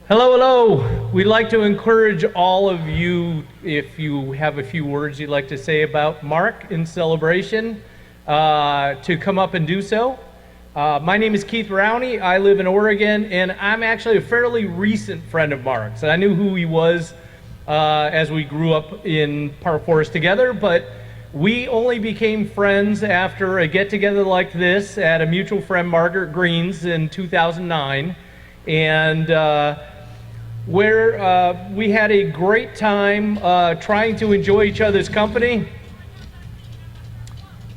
Hello, hello. We'd like to encourage all of you, if you have a few words you'd like to say about Mark in celebration, to come up and do so. My name is Keith Rowney. I live in Oregon, and I'm actually a fairly recent friend of Mark's. I knew who he was as we grew up in Park Forest together, but we only became friends after a get-together like this at a mutual friend, Margaret Green's, in 2009. And where we had a great time trying to enjoy each other's company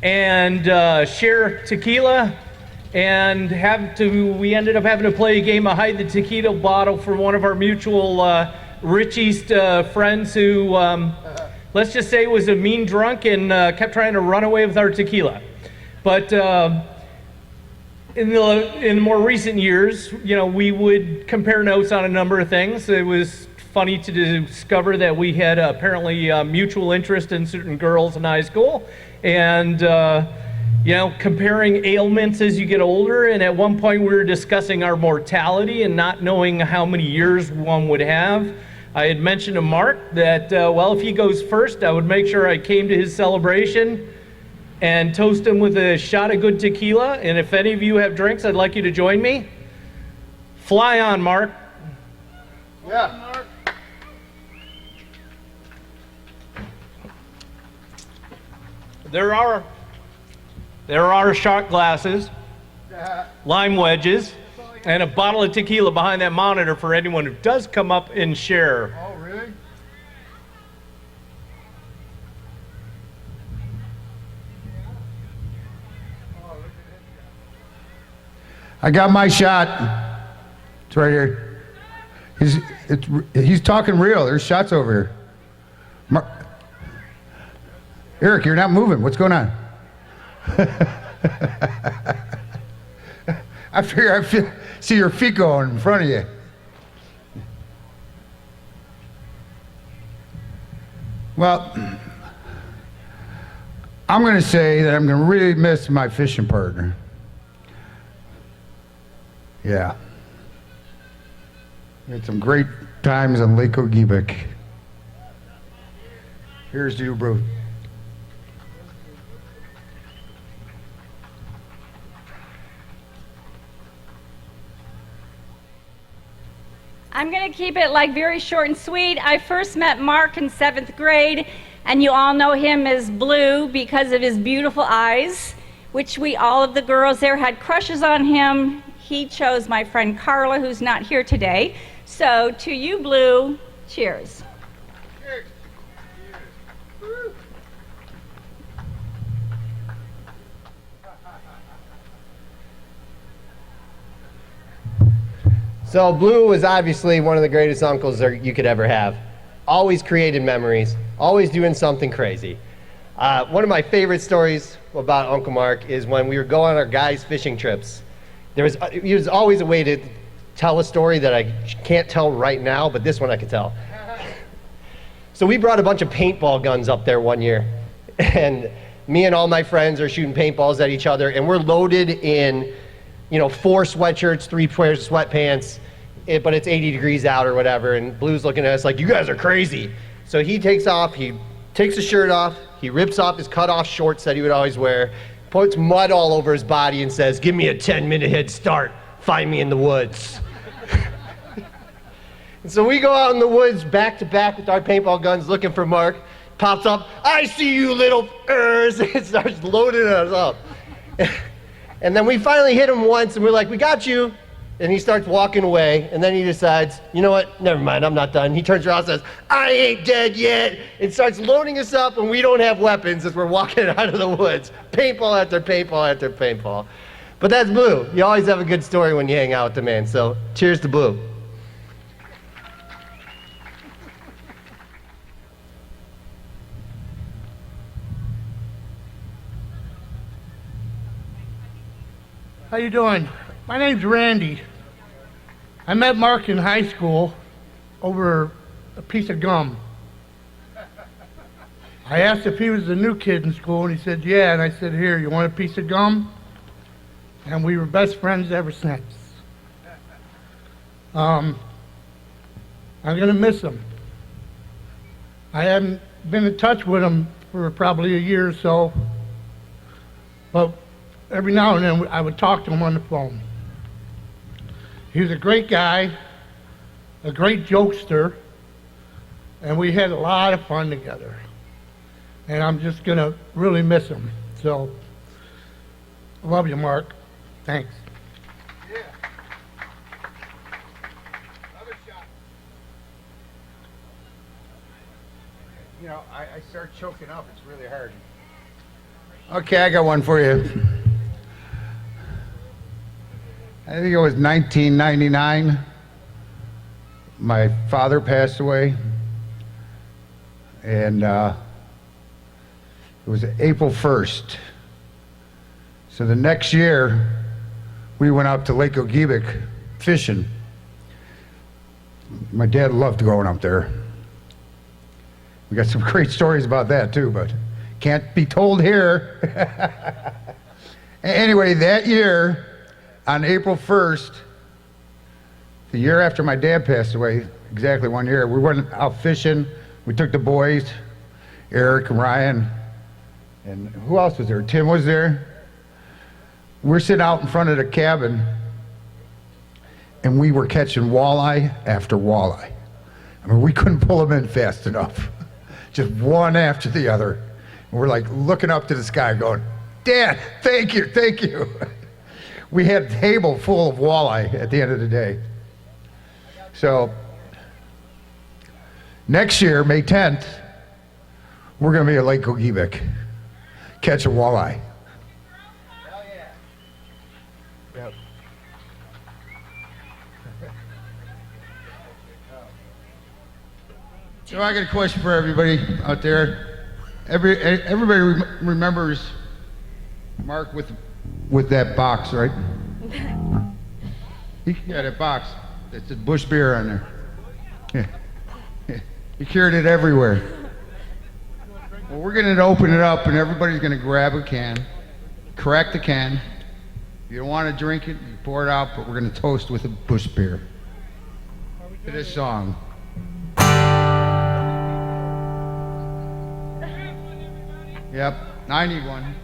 and share tequila, and we ended up having to play a game of hide the tequila bottle for one of our mutual Rich East friends who, let's just say, was a mean drunk and kept trying to run away with our tequila. But in more recent years, we would compare notes on a number of things. It was funny to discover that we had apparently mutual interest in certain girls in high school, and comparing ailments as you get older. And at one point, we were discussing our mortality and not knowing how many years one would have. I had mentioned to Mark that, if he goes first, I would make sure I came to his celebration and toast him with a shot of good tequila. And if any of you have drinks, I'd like you to join me. Fly on, Mark. Yeah. Mark. There are shot glasses, lime wedges, and a bottle of tequila behind that monitor for anyone who does come up and share. Oh, really? I got my shot. It's right here. He's talking real. There's shots over here. Eric, you're not moving. What's going on? I see your feet going in front of you. Well, I'm going to say that I'm going to really miss my fishing partner. Yeah. We had some great times on Lake Ogeebic. Here's to you, bro. I'm going to keep it very short and sweet. I first met Mark in 7th grade, and you all know him as Blue because of his beautiful eyes, which all of the girls there had crushes on him. He chose my friend Carla, who's not here today. So to you, Blue, cheers. Cheers. Cheers. So Blue was obviously one of the greatest uncles you could ever have. Always created memories, always doing something crazy. One of my favorite stories about Uncle Mark is when we were going on our guys' fishing trips. There was always a way to tell a story that I can't tell right now, but this one I could tell. So we brought a bunch of paintball guns up there one year, and me and all my friends are shooting paintballs at each other, and we're loaded in 4 sweatshirts, 3 pairs of sweatpants, but it's 80 degrees out or whatever, and Blue's looking at us like, you guys are crazy. So he takes his shirt off, he rips off his cut-off shorts that he would always wear, puts mud all over his body and says, give me a 10-minute head start, find me in the woods. And so we go out in the woods back to back with our paintball guns looking for Mark. Pops up, I see you little ers, and starts loading us up. And then we finally hit him once, and we're like, we got you. And he starts walking away, and then he decides, you know what, never mind, I'm not done. He turns around and says, I ain't dead yet, and starts loading us up, and we don't have weapons as we're walking out of the woods. Paintball after paintball after paintball. But that's Blue. You always have a good story when you hang out with the man, so cheers to Blue. How you doing? My name's Randy. I met Mark in high school over a piece of gum. I asked if he was the new kid in school, and he said, yeah, and I said, here, you want a piece of gum? And we were best friends ever since. I'm going to miss him. I haven't been in touch with him for probably a year or so, but every now and then I would talk to him on the phone. He was a great guy, a great jokester, and we had a lot of fun together. And I'm just going to really miss him. So, I love you, Mark. Thanks. You know, I start choking up. It's really hard. Okay, I got one for you. I think it was 1999. My father passed away. And it was April 1st. So the next year, we went up to Lake Ogeebic fishing. My dad loved going up there. We got some great stories about that too, but can't be told here. Anyway, that year, on April 1st, the year after my dad passed away, exactly 1 year, we went out fishing. We took the boys, Eric and Ryan, and who else was there? Tim was there. We're sitting out in front of the cabin, and we were catching walleye after walleye. I mean, we couldn't pull them in fast enough. Just one after the other. And we're like looking up to the sky going, Dad, thank you, thank you. We had a table full of walleye at the end of the day. So next year, May 10th, we're going to be at Lake Ogeebic, catching walleye. Hell yeah. Yep. So I got a question for everybody out there. Everybody remembers Mark with that box, right? He had a box that said Bush beer on there. Yeah. He carried it everywhere. Well, we're going to open it up, and everybody's going to grab a can, crack the can. If you don't want to drink it, you pour it out, but we're going to toast with a Bush beer to this song. Yep, I need one.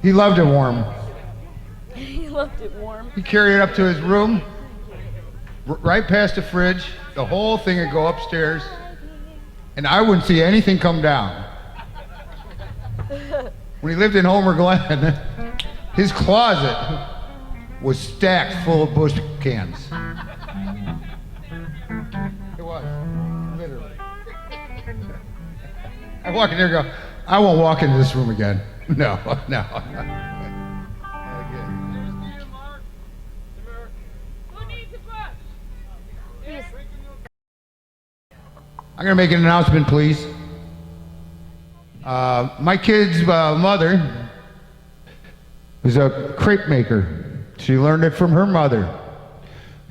He loved it warm. He loved it warm. He carried it up to his room, right past the fridge. The whole thing would go upstairs, and I wouldn't see anything come down. When he lived in Homer Glen, his closet was stacked full of Bush cans. It was, literally. I walk in there and go, I won't walk into this room again. No, no. I'm going to make an announcement, please. My kid's mother was a crepe maker. She learned it from her mother.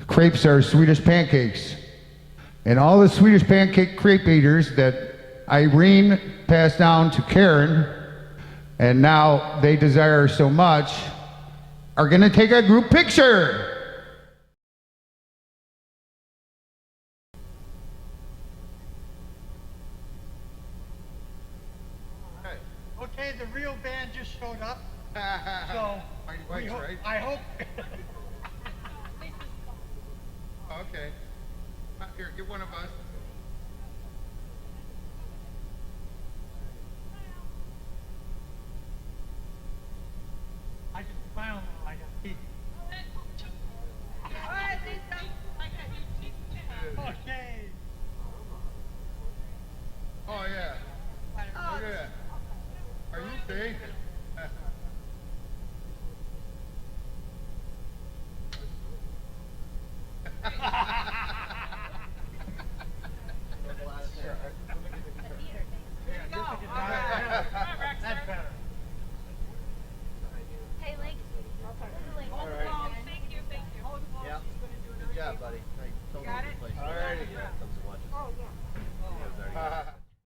Crepes are Swedish pancakes. And all the Swedish pancake crepe eaters that Irene passed down to Karen, and now they desire so much, are going to take a group picture. Okay, the real band just showed up. So I hope. Okay. Here, get one of us. I just found like a piece. Okay. Oh, yeah. Look at that. Are you big? That's better. Yeah, buddy. Got it? All righty.